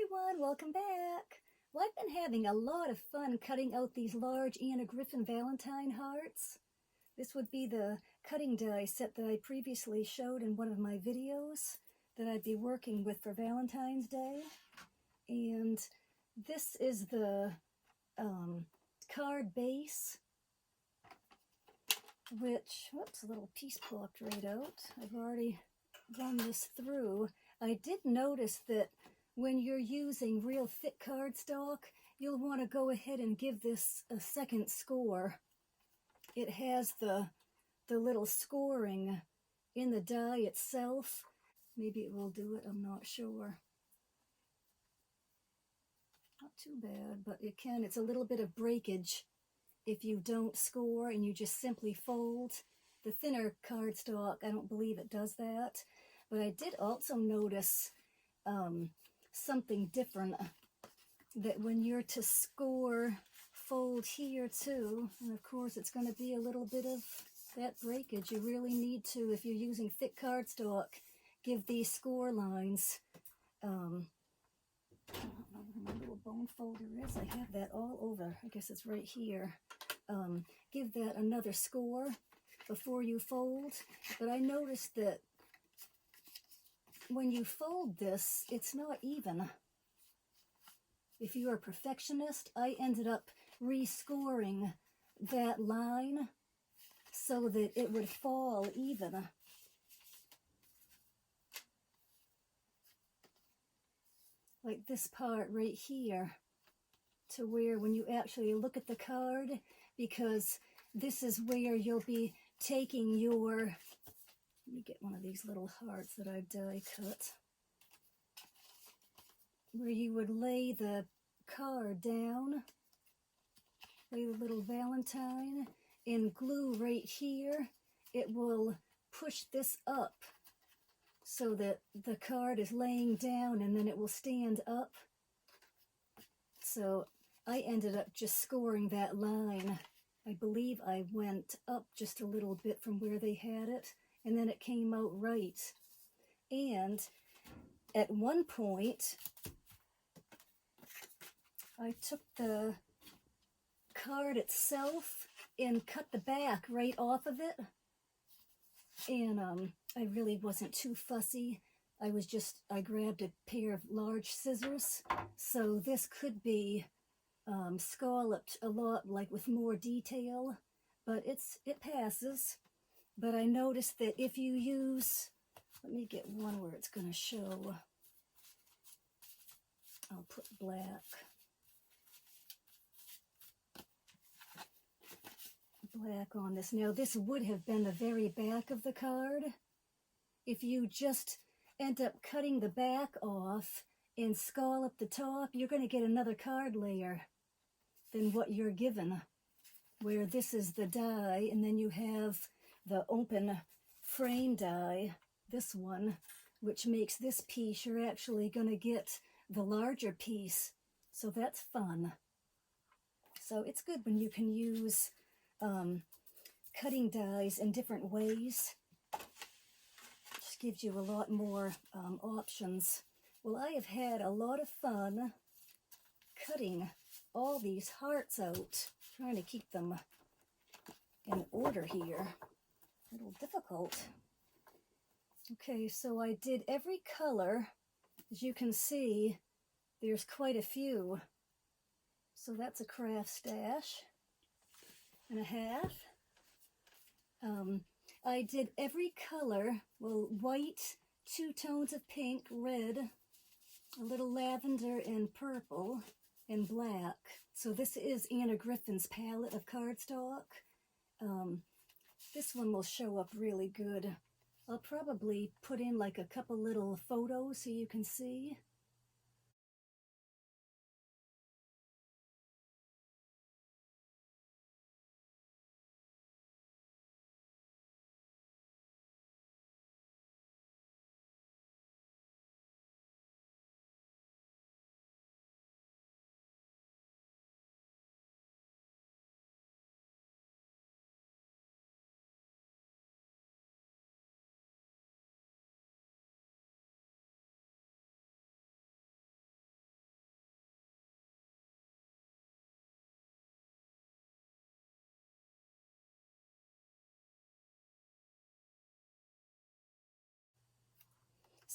everyone, welcome back. Well, I've been having a lot of fun cutting out these large Anna Griffin Valentine hearts. This would be the cutting die set that I previously showed in one of my videos that I'd be working with for Valentine's Day. And this is the card base, which, whoops, a little piece popped right out. I've already run this through. I did notice that when you're using real thick cardstock, you'll want to go ahead and give this a second score. It has the little scoring in the die itself. Maybe it will do it, I'm not sure. Not too bad, but it can. It's a little bit of breakage if you don't score and you just simply fold. The thinner cardstock, I don't believe it does that. But I did also notice something different, that when you're to score, fold here too, and of course it's going to be a little bit of that breakage. You really need to, if you're using thick cardstock, give these score lines. I don't know where my little bone folder is. I have that all over. I guess it's right here. Give that another score before you fold. But I noticed that when you fold this, it's not even. If you're a perfectionist, I ended up rescoring that line so that it would fall even. Like this part right here, to where when you actually look at the card, because this is where you'll be taking your, let me get one of these little hearts that I've die cut, where you would lay the card down, lay the little Valentine, and glue right here. It will push this up so that the card is laying down and then it will stand up. So I ended up just scoring that line. I believe I went up just a little bit from where they had it, and then it came out right. And at one point, I took the card itself and cut the back right off of it. And I really wasn't too fussy. I grabbed a pair of large scissors. So this could be scalloped a lot, like with more detail, but it passes. But I noticed that if you use, let me get one where it's going to show. I'll put black on this. Now this would have been the very back of the card. If you just end up cutting the back off and scallop the top, you're going to get another card layer than what you're given, where this is the die, and then you have the open frame die, this one, which makes this piece, you're actually going to get the larger piece. So that's fun. So it's good when you can use cutting dies in different ways. Just gives you a lot more options. Well, I have had a lot of fun cutting all these hearts out, trying to keep them in order here. A little difficult. Okay, so I did every color. As you can see, there's quite a few. So that's a Crafty Stash and a half. I did every color, well, white, 2 tones of pink, red, a little lavender and purple, and black. So this is Anna Griffin's palette of cardstock. This one will show up really good. I'll probably put in like a couple little photos so you can see.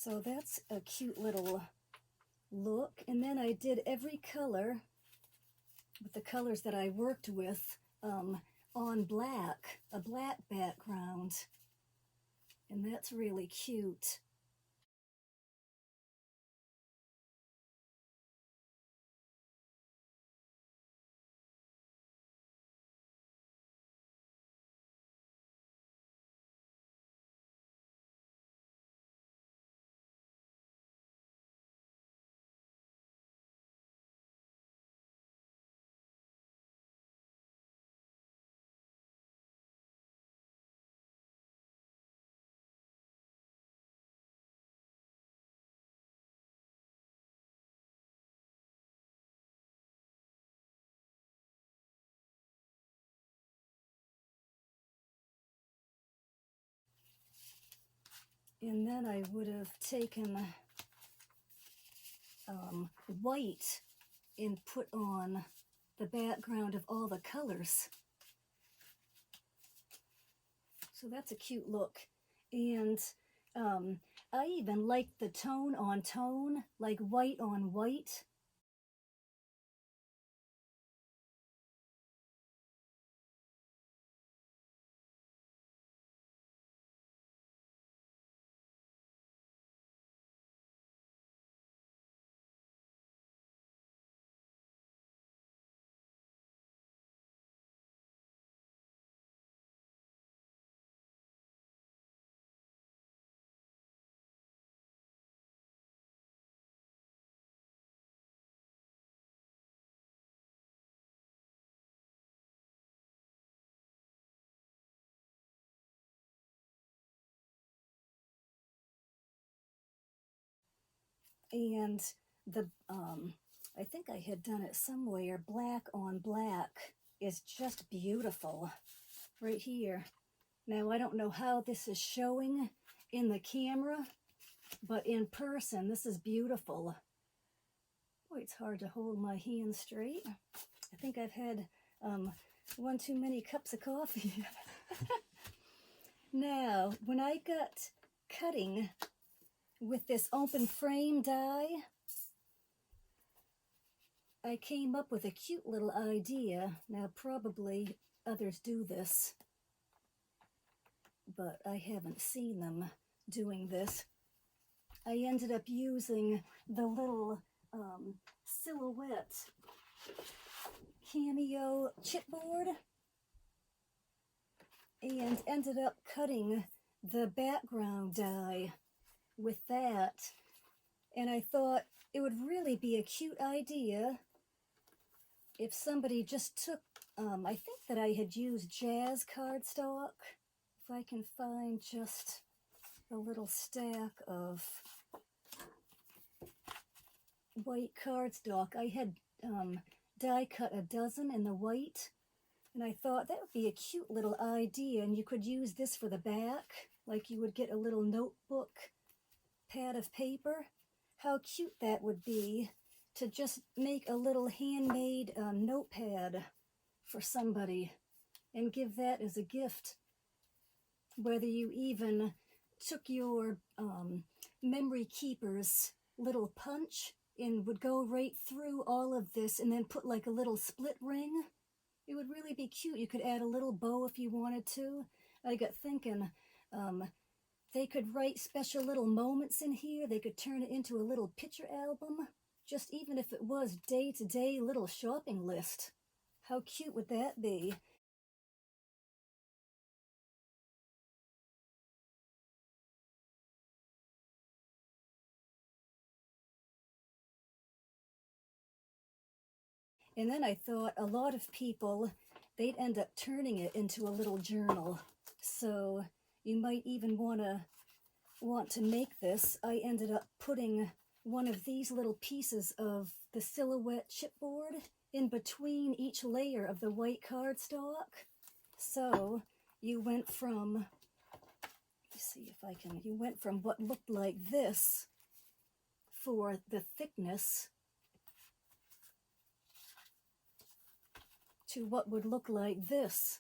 So that's a cute little look. And then I did every color with the colors that I worked with on black, a black background. And that's really cute. And then I would have taken white and put on the background of all the colors. So that's a cute look. And I even like the tone on tone, like white on white. And the I think I had done it somewhere. Black on black is just beautiful right here. Now I don't know how this is showing in the camera, but in person this is beautiful. Boy, it's hard to hold my hand straight. I think I've had one too many cups of coffee. Now, when I got cutting with this open frame die, I came up with a cute little idea. Now, probably others do this, but I haven't seen them doing this. I ended up using the little silhouette cameo chipboard and ended up cutting the background die with that. And I thought it would really be a cute idea if somebody just took, I think that I had used jazz cardstock. If I can find just a little stack of white cardstock. I had die cut a dozen in the white, and I thought that would be a cute little idea, and you could use this for the back, like you would get a little notebook pad of paper. How cute that would be to just make a little handmade notepad for somebody and give that as a gift. Whether you even took your memory keeper's little punch and would go right through all of this and then put like a little split ring, it would really be cute. You could add a little bow if you wanted to. I got thinking they could write special little moments in here. They could turn it into a little picture album, just even if it was day-to-day little shopping list. How cute would that be? And then I thought a lot of people, they'd end up turning it into a little journal. So you might even want to make this. I ended up putting one of these little pieces of the silhouette chipboard in between each layer of the white cardstock. So you went from, let me see if I can, you went from what looked like this for the thickness to what would look like this.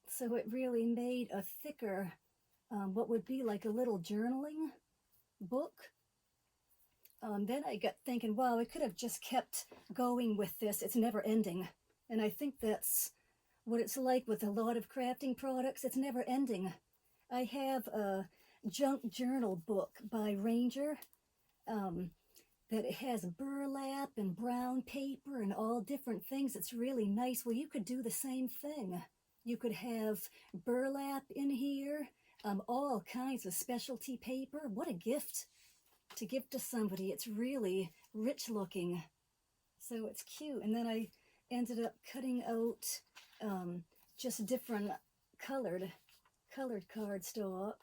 So it really made a thicker what would be like a little journaling book. Then I got thinking, wow, I could have just kept going with this. It's never ending. And I think that's what it's like with a lot of crafting products. It's never ending. I have a junk journal book by Ranger that has burlap and brown paper and all different things. It's really nice. Well, you could do the same thing. You could have burlap in here, all kinds of specialty paper. What a gift to give to somebody. It's really rich looking, so it's cute. And then I ended up cutting out just different colored cardstock,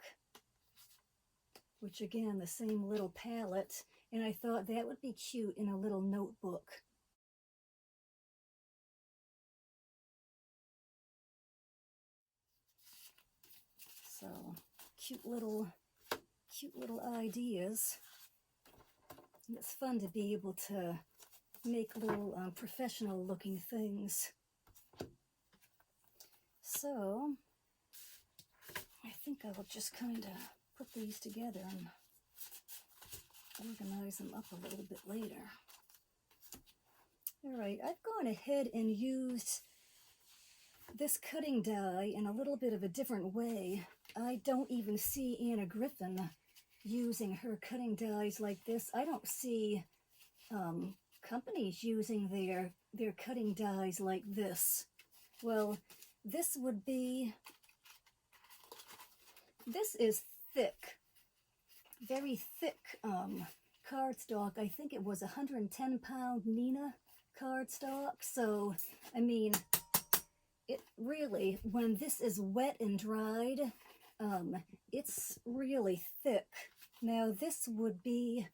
which again, the same little palette, and I thought that would be cute in a little notebook. So cute little ideas. And it's fun to be able to make little professional looking things. So I think I will just kind of put these together and organize them up a little bit later. All right, I've gone ahead and used this cutting die in a little bit of a different way. I don't even see Anna Griffin using her cutting dies like this. I don't see companies using their cutting dies like this. Well, this is thick, very thick cardstock. I think it was 110-pound Nina cardstock. So, I mean, it really, when this is wet and dried, it's really thick. Now this would be,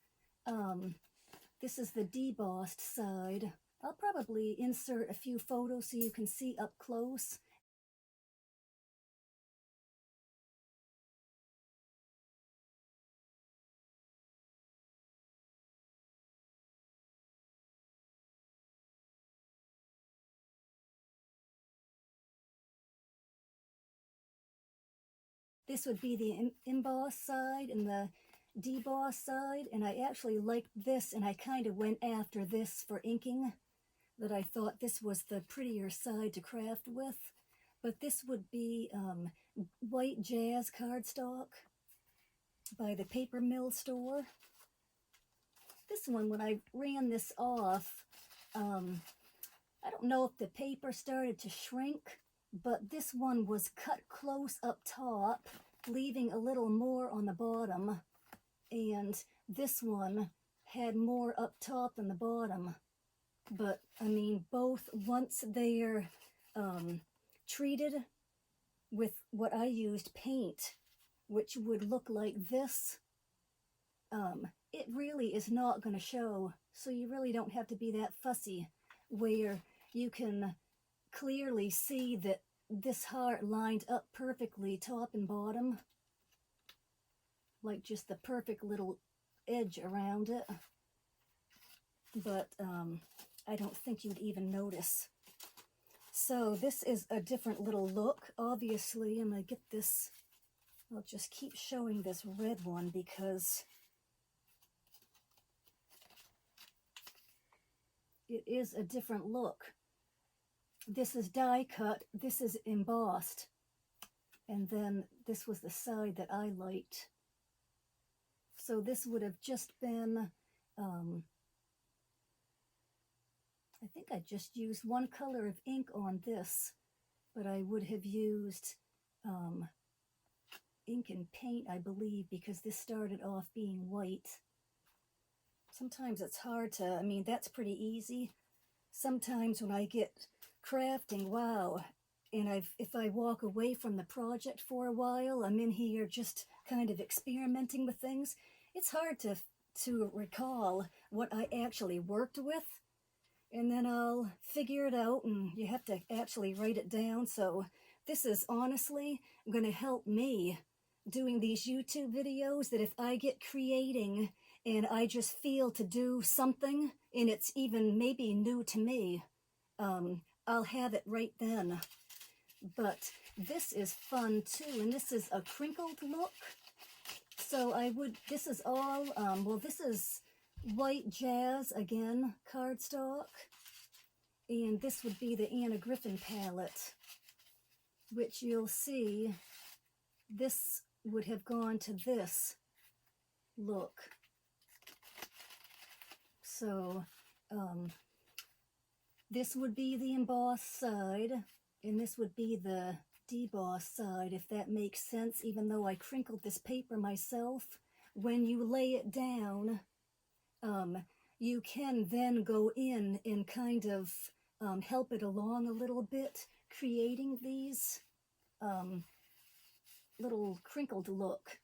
this is the debossed side. I'll probably insert a few photos so you can see up close. This would be the embossed side and the debossed side, and I actually liked this, and I kind of went after this for inking, that I thought this was the prettier side to craft with. But this would be White Jazz cardstock by the Paper Mill store. This one, when I ran this off, I don't know if the paper started to shrink, but this one was cut close up top, leaving a little more on the bottom, and this one had more up top than the bottom. But I mean, both, once they're treated with what I used, paint, which would look like this, it really is not going to show. So you really don't have to be that fussy, where you can clearly see that this heart lined up perfectly top and bottom, like just the perfect little edge around it. But I don't think you'd even notice. So this is a different little look. Obviously, I'm going to get this, I'll just keep showing this red one because it is a different look. This is die cut, this is embossed, and then this was the side that I liked. So this would have just been, I think I just used one color of ink on this, but I would have used ink and paint, I believe, because this started off being white. Sometimes it's hard to, I mean, that's pretty easy. Sometimes when I get crafting, wow, and if I walk away from the project for a while, I'm in here just kind of experimenting with things, it's hard to recall what I actually worked with, and then I'll figure it out, and you have to actually write it down. So this is honestly going to help me doing these YouTube videos, that if I get creating and I just feel to do something and it's even maybe new to me, I'll have it right then. but this is fun too, and this is a crinkled look. So this is all, well, this is white jazz, again, cardstock, and this would be the Anna Griffin palette, which you'll see, this would have gone to this look. So, this would be the embossed side, and this would be the debossed side, if that makes sense, even though I crinkled this paper myself. When you lay it down, you can then go in and kind of help it along a little bit, creating these little crinkled look.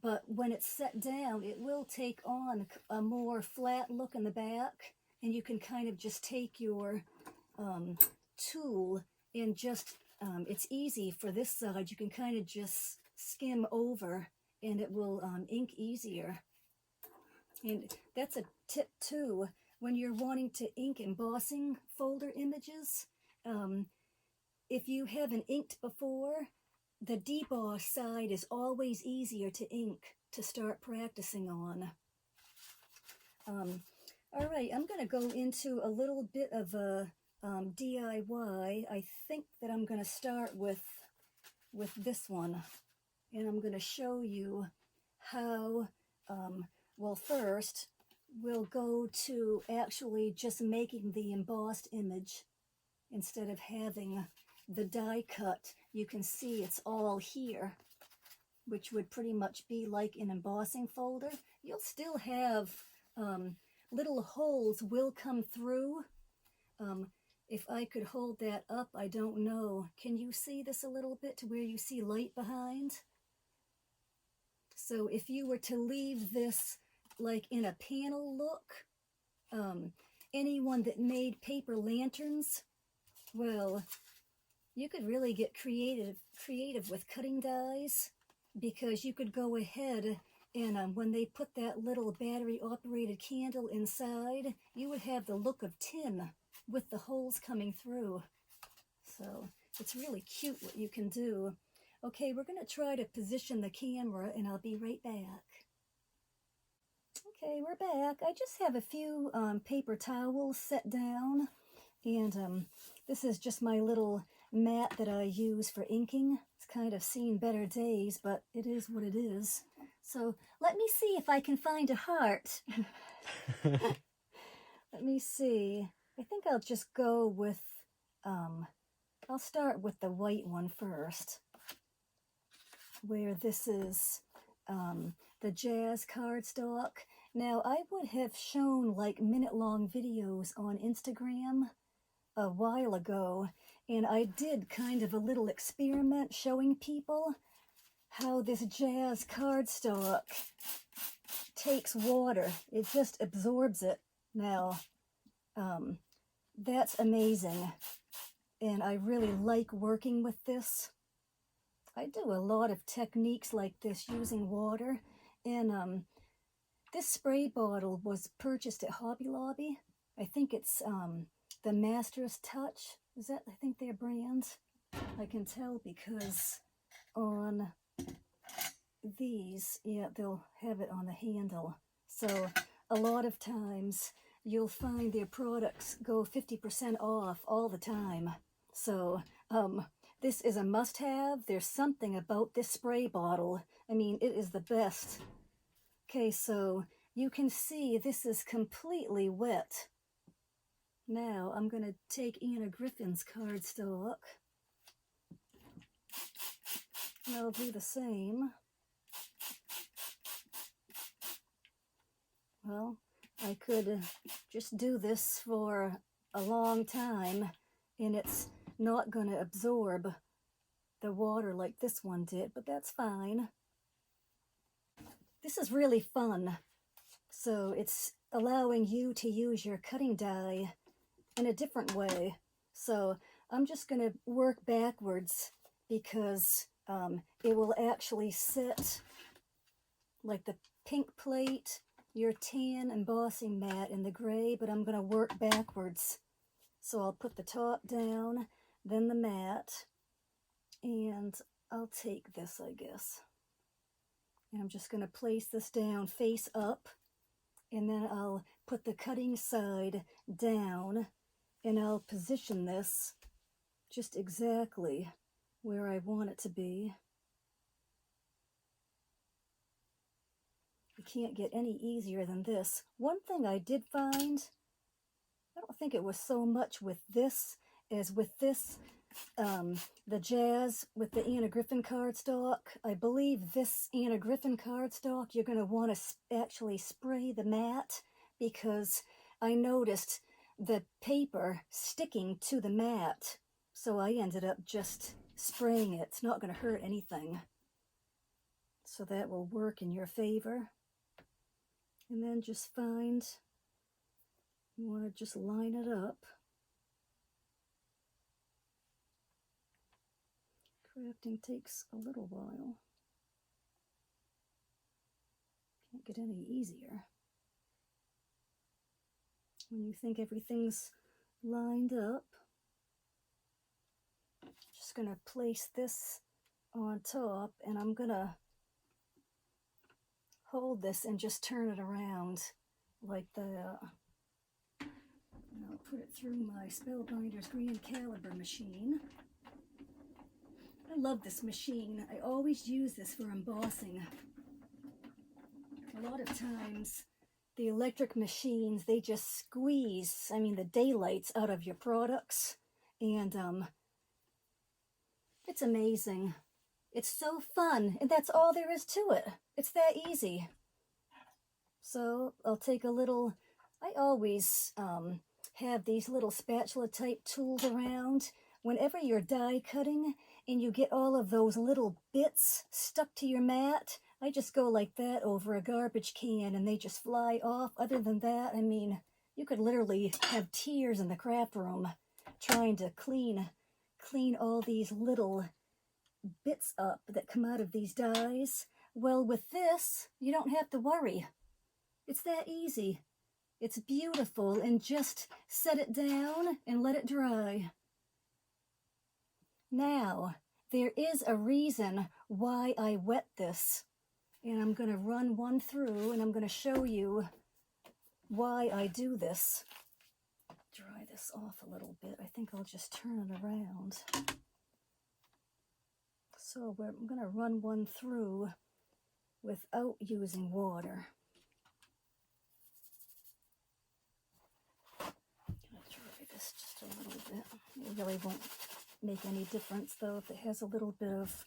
But when it's set down, it will take on a more flat look in the back, and you can kind of just take your tool and just, it's easy for this side, you can kind of just skim over and it will ink easier. And that's a tip too, when you're wanting to ink embossing folder images, if you haven't inked before, the deboss side is always easier to ink to start practicing on. All right, I'm going to go into a little bit of a DIY. I think that I'm going to start with this one, and I'm going to show you how, well, first we'll go to actually just making the embossed image instead of having the die cut. You can see it's all here, which would pretty much be like an embossing folder. You'll still have little holes will come through. If I could hold that up, I don't know. Can you see this a little bit to where you see light behind? So if you were to leave this like in a panel look, anyone that made paper lanterns, well, you could really get creative with cutting dies, because you could go ahead and when they put that little battery operated candle inside, you would have the look of tin with the holes coming through. So it's really cute what you can do. Okay, we're going to try to position the camera, and I'll be right back. Okay, we're back. I just have a few paper towels set down, and this is just my little mat that I use for inking. It's kind of seen better days, but it is what it is. So let me see if I can find a heart. Let me see. I think I'll just go with, I'll start with the white one first, where this is the jazz cardstock. Now, I would have shown like minute-long videos on Instagram a while ago, and I did kind of a little experiment showing people how this jazz cardstock takes water. It just absorbs it. Now, that's amazing, and I really like working with this. I do a lot of techniques like this using water, and this spray bottle was purchased at Hobby Lobby. I think it's the Master's Touch. Is that, I think, their brand? I can tell because on these, yeah, they'll have it on the handle. So a lot of times you'll find their products go 50% off all the time. So this is a must-have. There's something about this spray bottle. I mean, it is the best. Okay, so you can see this is completely wet. Now I'm going to take Anna Griffin's cardstock. I'll do the same. Well, I could just do this for a long time, and it's not going to absorb the water like this one did, but that's fine. This is really fun. So it's allowing you to use your cutting die in a different way. So I'm just going to work backwards, because it will actually sit like the pink plate, your tan embossing mat, and the gray, but I'm going to work backwards. So I'll put the top down, then the mat, And I'll take this, I guess. And I'm just going to place this down face up, and then I'll put the cutting side down, and I'll position this just exactly where I want it to be. You can't get any easier than this. One thing I did find, I don't think it was so much with this as with this, the Jazz with the Anna Griffin cardstock. I believe this Anna Griffin cardstock, you're going to want to actually spray the mat, because I noticed the paper sticking to the mat. So I ended up just spraying it. It's not going to hurt anything. So that will work in your favor. And then just find, you want to just line it up. Crafting takes a little while. Can't get any easier. When you think everything's lined up, just going to place this on top, and I'm going to hold this and just turn it around like that. And I'll put it through my Spellbinder's Grand Caliber machine. I love this machine. I always use this for embossing. A lot of times the electric machines, they just squeeze, the daylights out of your products, and it's amazing. It's so fun, and that's all there is to it. It's that easy. So I'll take a little, I always have these little spatula type tools around. Whenever you're die cutting and you get all of those little bits stuck to your mat, I just go like that over a garbage can and they just fly off. Other than that, you could literally have tears in the craft room trying to clean all these little bits up that come out of these dies. Well, with this, you don't have to worry. It's that easy. It's beautiful, and just set it down and let it dry. Now, there is a reason why I wet this, and I'm going to run one through, and I'm going to show you why I do this. Dry this off a little bit. I think I'll just turn it around. So I'm going to run one through without using water. I'm going to dry this just a little bit. It really won't make any difference, though, if it has a little bit of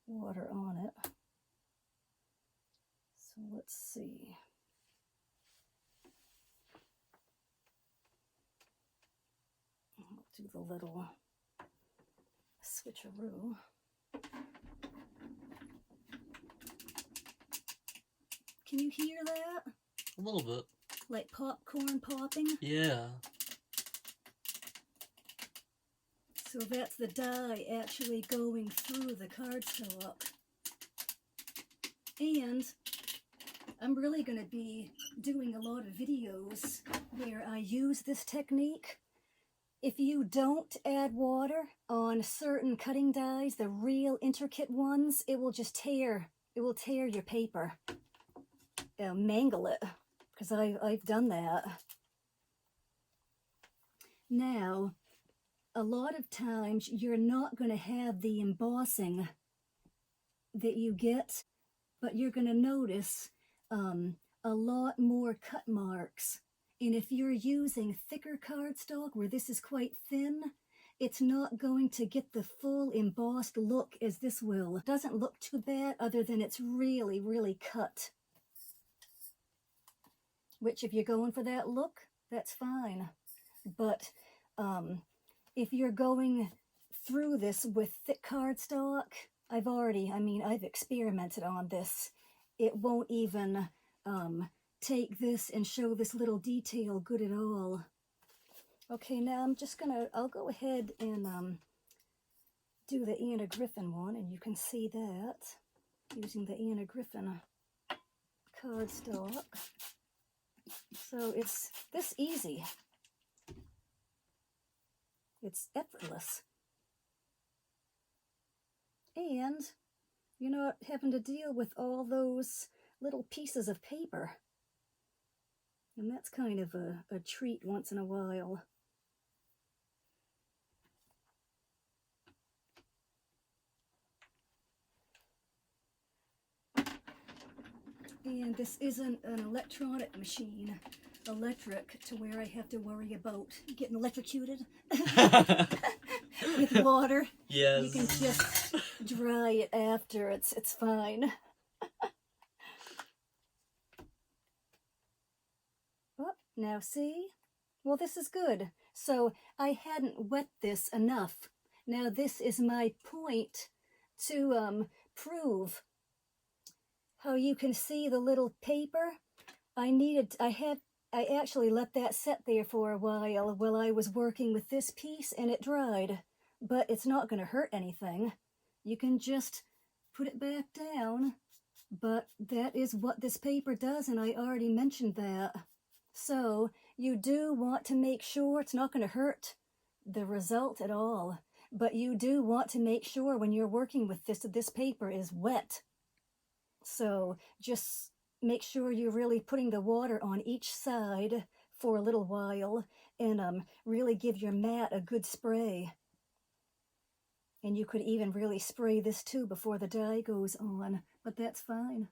water on it. So let's see. I'll do the little switcheroo. Can you hear that? A little bit. Like popcorn popping? Yeah. So that's the dye actually going through the cardstock. And I'm really going to be doing a lot of videos where I use this technique. If you don't add water on certain cutting dies, the real intricate ones, it will just tear. It will tear your paper. It'll mangle it, because I've done that. Now, a lot of times you're not going to have the embossing that you get, but you're going to notice a lot more cut marks. And if you're using thicker cardstock where this is quite thin, it's not going to get the full embossed look as this will. It doesn't look too bad other than it's really, really cut. Which, if you're going for that look, that's fine. But if you're going through this with thick cardstock, I've experimented on this. It won't even take this and show this little detail good at all. Okay, now I'll go ahead and do the Anna Griffin one, and you can see that using the Anna Griffin cardstock. So it's this easy. It's effortless. And you're not having to deal with all those little pieces of paper. And that's kind of a treat once in a while. And this isn't an electronic machine, electric, to where I have to worry about getting electrocuted with water. Yes. You can just dry it after, it's fine. Oh, now see? Well, this is good. So I hadn't wet this enough. Now this is my point to prove how you can see the little paper. I actually let that sit there for a while I was working with this piece, and it dried. But it's not going to hurt anything. You can just put it back down. But that is what this paper does, and I already mentioned that. So you do want to make sure it's not going to hurt the result at all. But you do want to make sure when you're working with this that this paper is wet. So just make sure you're really putting the water on each side for a little while, and really give your mat a good spray. And you could even really spray this too before the dye goes on, but that's fine.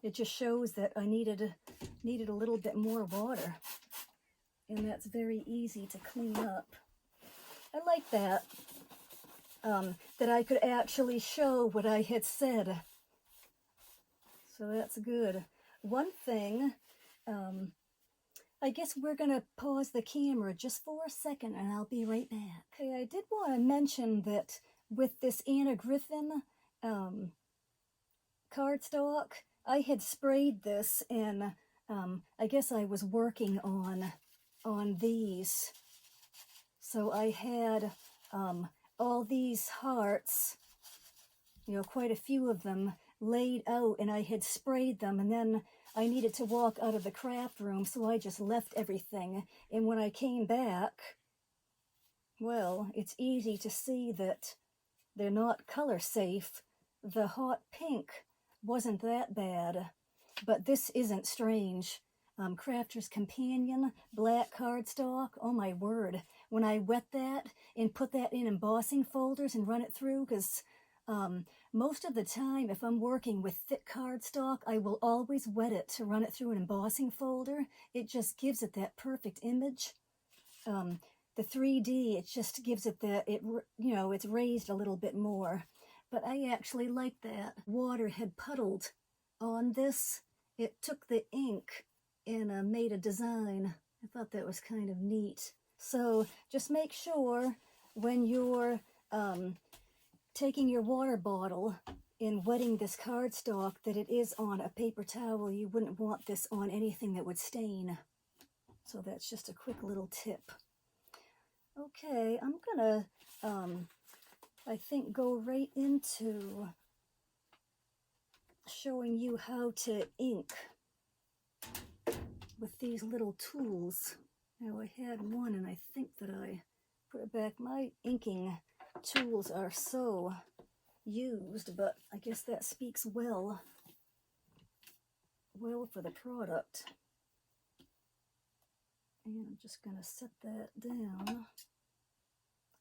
It just shows that I needed a little bit more water, and that's very easy to clean up. I like that, that I could actually show what I had said. So that's good. One thing, I guess we're going to pause the camera just for a second, and I'll be right back. Okay, I did want to mention that with this Anna Griffin cardstock, I had sprayed this, and I guess I was working on these. So I had all these hearts, quite a few of them, laid out, and I had sprayed them, and then I needed to walk out of the craft room, so I just left everything. And when I came back, well, it's easy to see that they're not color safe. The hot pink wasn't that bad, but this isn't strange. Crafter's Companion, black cardstock, oh my word. When I wet that and put that in embossing folders and run it through, because most of the time, if I'm working with thick cardstock, I will always wet it to run it through an embossing folder. It just gives it that perfect image. The 3D, it just gives it that, it's raised a little bit more. But I actually like that. Water had puddled on this. It took the ink and made a design. I thought that was kind of neat. So just make sure when you're taking your water bottle and wetting this cardstock that it is on a paper towel. You wouldn't want this on anything that would stain. So that's just a quick little tip. Okay, I'm gonna, I think, go right into showing you how to ink with these little tools. Now, I had one, and I think that I put it back. My inking tools are so used, but I guess that speaks well for the product. And I'm just going to set that down.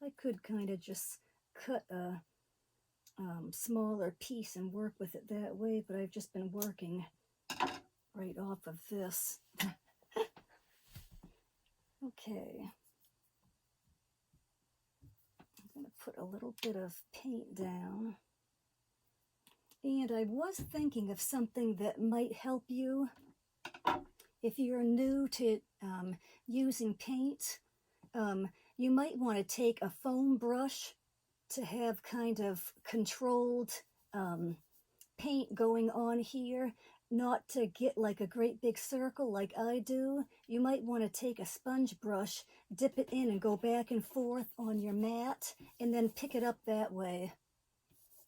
I could kind of just cut a smaller piece and work with it that way, but I've just been working right off of this. Okay. I'm going to put a little bit of paint down. And I was thinking of something that might help you if you're new to using paint. You might want to take a foam brush to have kind of controlled paint going on here, not to get like a great big circle like I do. You might want to take a sponge brush, dip it in and go back and forth on your mat, and then pick it up that way.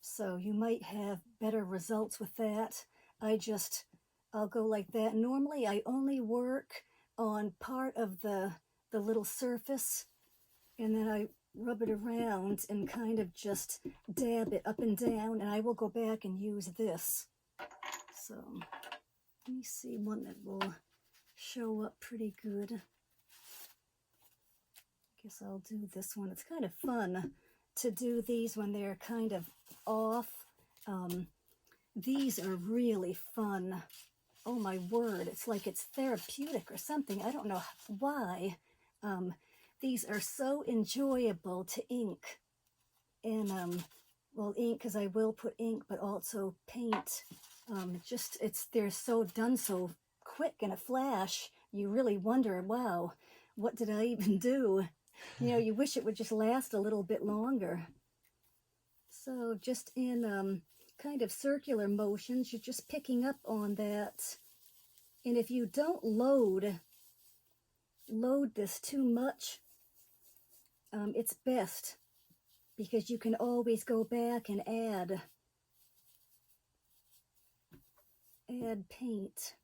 So you might have better results with that. I'll go like that. Normally I only work on part of the little surface, and then I rub it around and kind of just dab it up and down, and I will go back and use this. So let me see one that will show up pretty good. I guess I'll do this one. It's kind of fun to do these when they're kind of off. These are really fun. Oh my word, it's like it's therapeutic or something. I don't know why. These are so enjoyable to ink. And, well, ink, because I will put ink, but also paint. They're so done so quick in a flash. You really wonder, wow, what did I even do? You know, you wish it would just last a little bit longer. So just in kind of circular motions, you're just picking up on that. And if you don't load this too much, it's best, because you can always go back and add paint.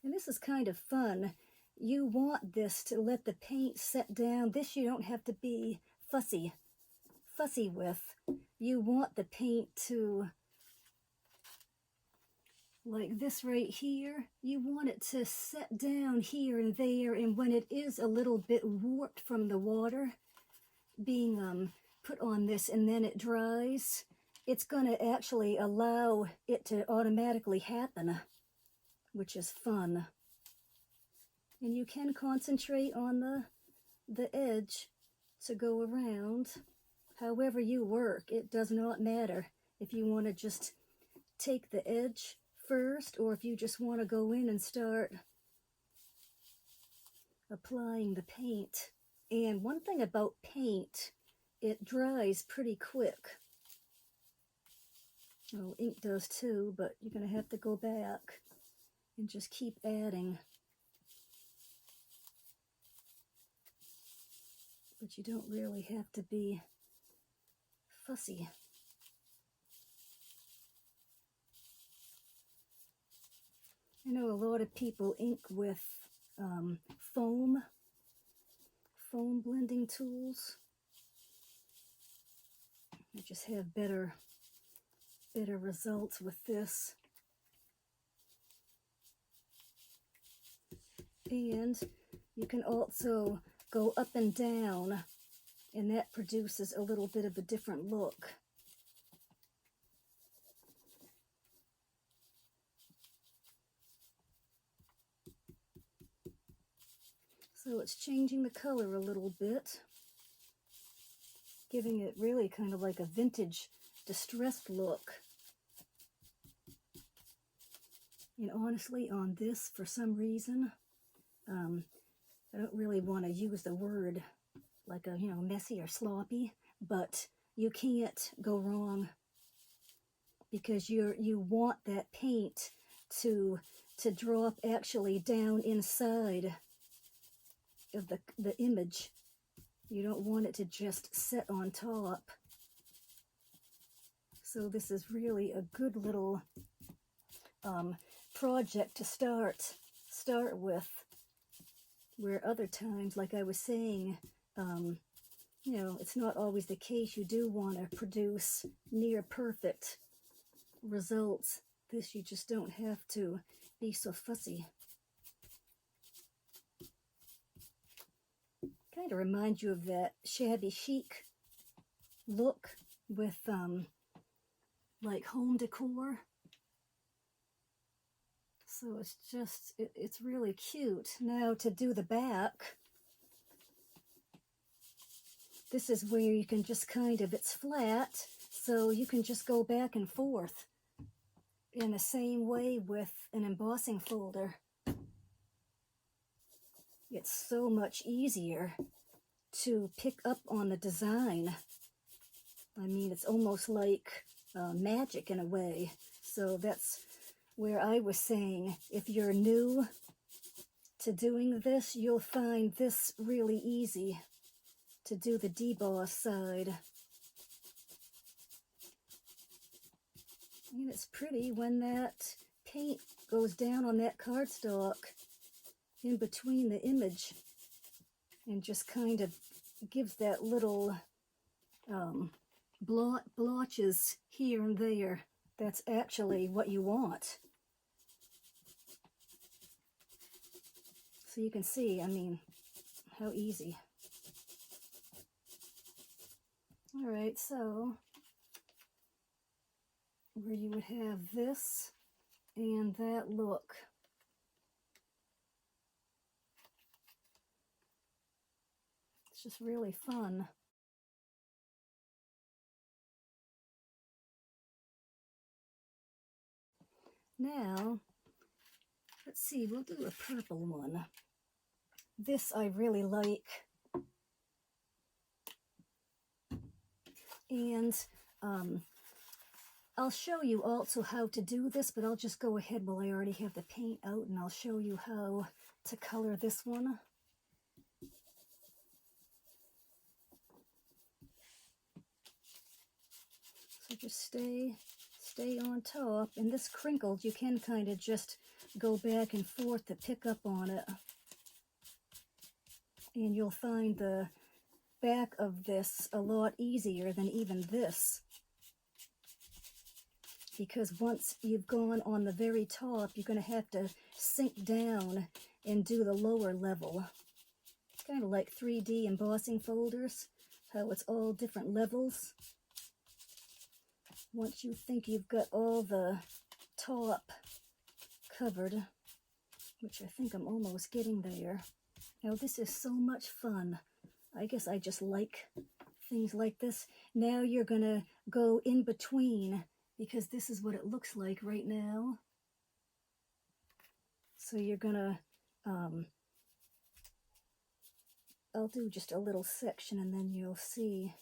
And this is kind of fun. You want this to let the paint set down. This you don't have to be fussy with. You want the paint to, like this right here, you want it to set down here and there, and when it is a little bit warped from the water being put on this and then it dries, it's going to actually allow it to automatically happen, which is fun. And you can concentrate on the edge to go around. However you work, it does not matter. If you want to just take the edge first, or if you just want to go in and start applying the paint. And one thing about paint, it dries pretty quick. Oh, ink does too, but you're going to have to go back and just keep adding. But you don't really have to be fussy. I know a lot of people ink with foam blending tools. I just have better results with this. And you can also go up and down, and that produces a little bit of a different look. So it's changing the color a little bit, giving it really kind of like a vintage distressed look. And honestly, on this, for some reason, I don't really want to use the word like a, messy or sloppy, but you can't go wrong, because you want that paint to drop actually down inside of the image. You don't want it to just sit on top. So this is really a good little project to start with, where other times, like I was saying, it's not always the case. You do want to produce near perfect results. This, you just don't have to be so fussy. Kind of reminds you of that shabby chic look with like home decor. So it's just, it's really cute. Now to do the back, this is where you can just kind of, it's flat, so you can just go back and forth in the same way with an embossing folder. It's so much easier to pick up on the design. I mean, it's almost like magic in a way. So that's where I was saying, if you're new to doing this, you'll find this really easy to do the deboss side. And it's pretty when that paint goes down on that cardstock in between the image and just kind of gives that little blotches here and there. That's actually what you want. So you can see, I mean, how easy. All right, so where you would have this and that look. It's just really fun. Now, let's see, we'll do a purple one. This I really like. And I'll show you also how to do this, but I'll just go ahead while I already have the paint out, and I'll show you how to color this one. So just stay on top, and this crinkled, you can kind of just go back and forth to pick up on it. And you'll find the back of this a lot easier than even this. Because once you've gone on the very top, you're going to have to sink down and do the lower level. It's kind of like 3D embossing folders, how it's all different levels. Once you think you've got all the top covered, which I think I'm almost getting there. Now this is so much fun. I guess I just like things like this. Now you're going to go in between, because this is what it looks like right now. So you're going to, I'll do just a little section and then you'll see.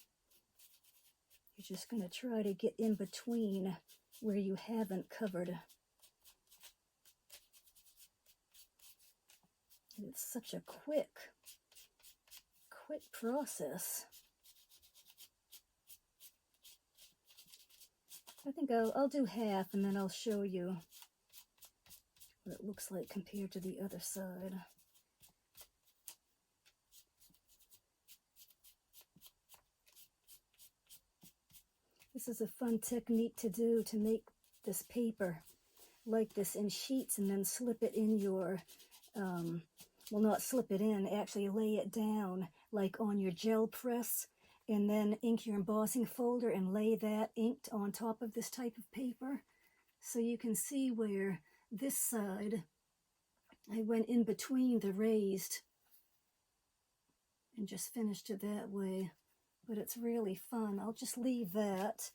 You're just going to try to get in between where you haven't covered. And it's such a quick process. I think I'll do half and then I'll show you what it looks like compared to the other side. This is a fun technique to do, to make this paper like this in sheets and then slip it in your, well, not slip it in, actually lay it down like on your gel press, and then ink your embossing folder and lay that inked on top of this type of paper. So you can see where this side, I went in between the raised and just finished it that way. But it's really fun. I'll just leave that,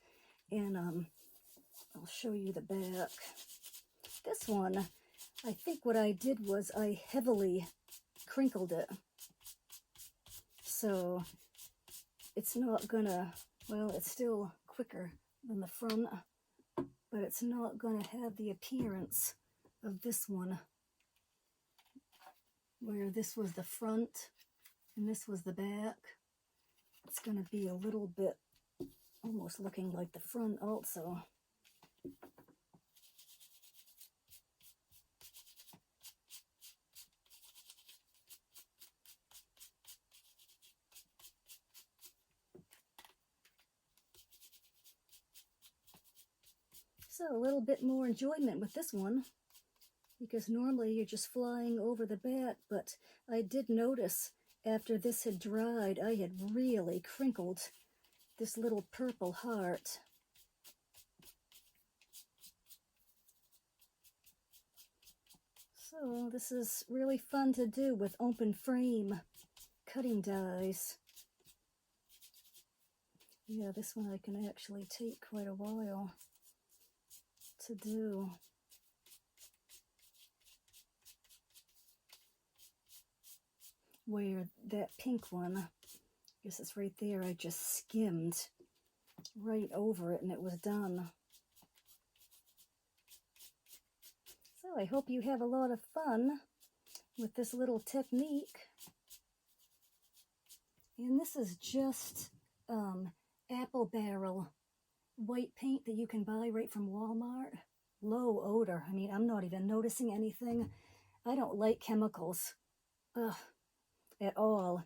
and I'll show you the back. This one, I think what I did was I heavily crinkled it. So it's not gonna, well, it's still quicker than the front, but it's not gonna have the appearance of this one, where this was the front and this was the back. It's going to be a little bit almost looking like the front also. So a little bit more enjoyment with this one, because normally you're just flying over the back, but I did notice after this had dried, I had really crinkled this little purple heart. So this is really fun to do with open frame cutting dies. Yeah, this one I can actually take quite a while to do. Where that pink one, I guess it's right there, I just skimmed right over it and it was done. So I hope you have a lot of fun with this little technique. And this is just apple barrel white paint that you can buy right from Walmart. Low odor. I mean, I'm not even noticing anything. I don't like chemicals. Ugh. At all.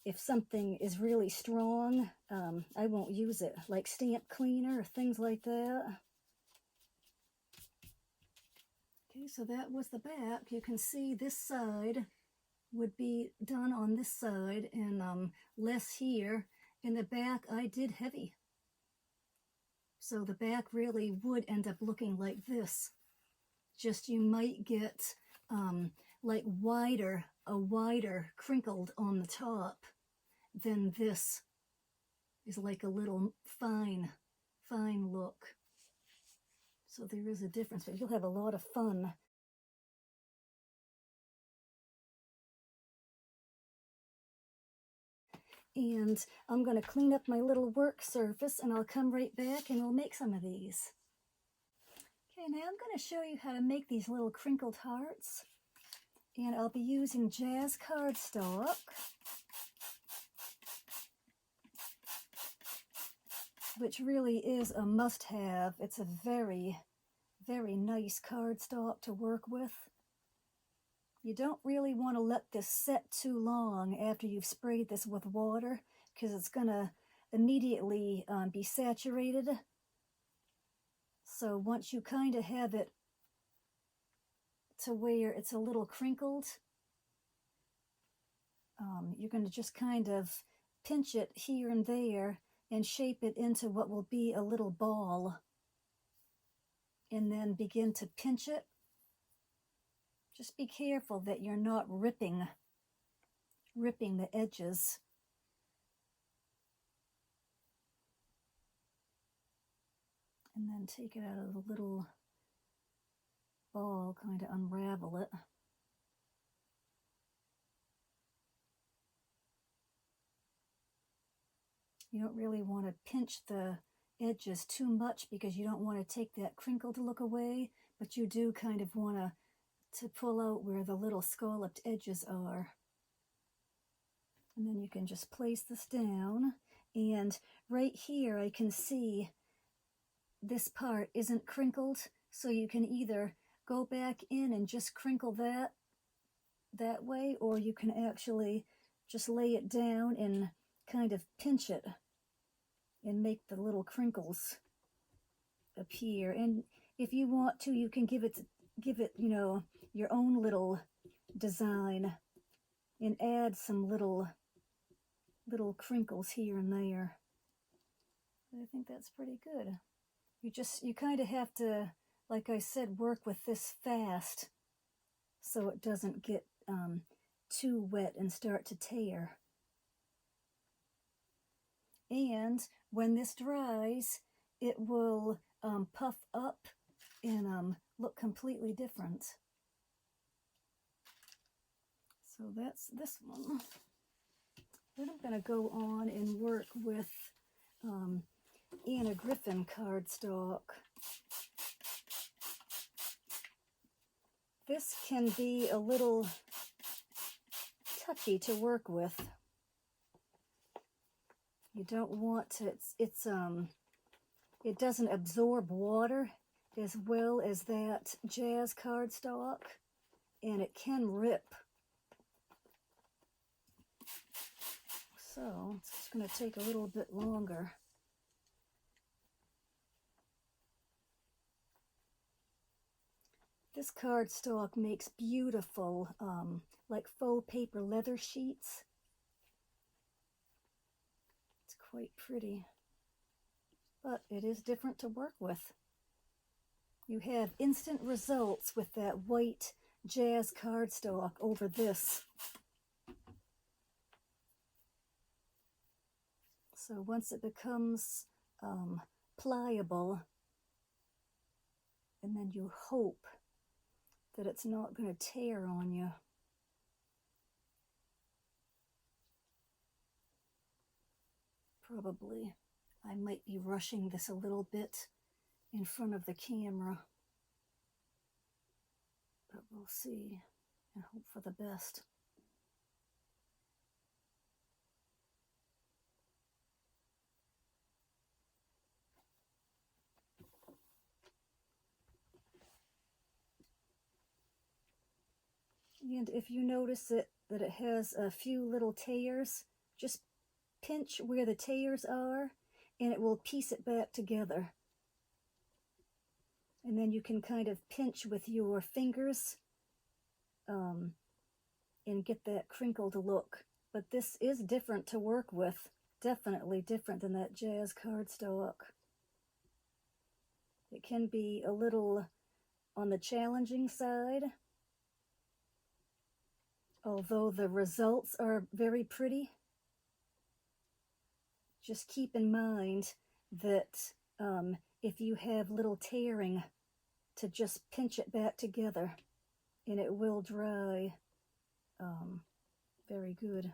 if something is really strong, I won't use it, like stamp cleaner or things like that. Okay, so that was the back. You can see this side would be done on this side and less here. In the back, I did heavy. So the back really would end up looking like this. Just you might get like a wider crinkled on the top than this is, like a little fine look. So there is a difference, but you'll have a lot of fun. And I'm going to clean up my little work surface and I'll come right back and we'll make some of these. Okay, now I'm going to show you how to make these little crinkled hearts. And I'll be using jazz cardstock. Which really is a must-have. It's a very, very nice cardstock to work with. You don't really want to let this set too long after you've sprayed this with water, because it's going to immediately be saturated. So once you kind of have it to where it's a little crinkled, you're going to just kind of pinch it here and there and shape it into what will be a little ball. And then begin to pinch it. Just be careful that you're not ripping the edges. And then take it out of the little ball, kind of unravel it. You don't really want to pinch the edges too much because you don't want to take that crinkled look away, but you do kind of want to pull out where the little scalloped edges are. And then you can just place this down, and right here I can see this part isn't crinkled, so you can either go back in and just crinkle that way, or you can actually just lay it down and kind of pinch it and make the little crinkles appear. And if you want to, you can give it, you know, your own little design and add some little crinkles here and there. I think that's pretty good. You kind of have to, like I said, work with this fast so it doesn't get too wet and start to tear. And when this dries, it will puff up and look completely different. So that's this one. Then I'm going to go on and work with Anna Griffin cardstock. This can be a little touchy to work with. You don't want to, it doesn't absorb water as well as that jazz cardstock, and it can rip. So it's just going to take a little bit longer. This cardstock makes beautiful, like faux paper leather sheets. It's quite pretty, but it is different to work with. You have instant results with that white jazz cardstock over this. So once it becomes pliable, and then you hope that it's not going to tear on you. Probably. I might be rushing this a little bit in front of the camera, but we'll see and hope for the best. And if you notice that it has a few little tears, just pinch where the tears are and it will piece it back together. And then you can kind of pinch with your fingers and get that crinkled look. But this is different to work with. Definitely different than that jazz cardstock. It can be a little on the challenging side, although the results are very pretty. Just keep in mind that if you have little tearing, to just pinch it back together and it will dry very good.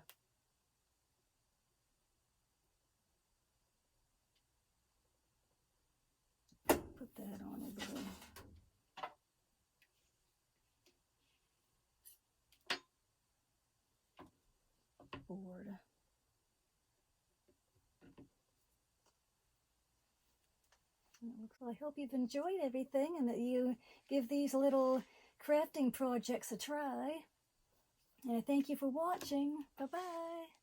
Put that on a little board. I hope you've enjoyed everything and that you give these little crafting projects a try. And I thank you for watching. Bye-bye.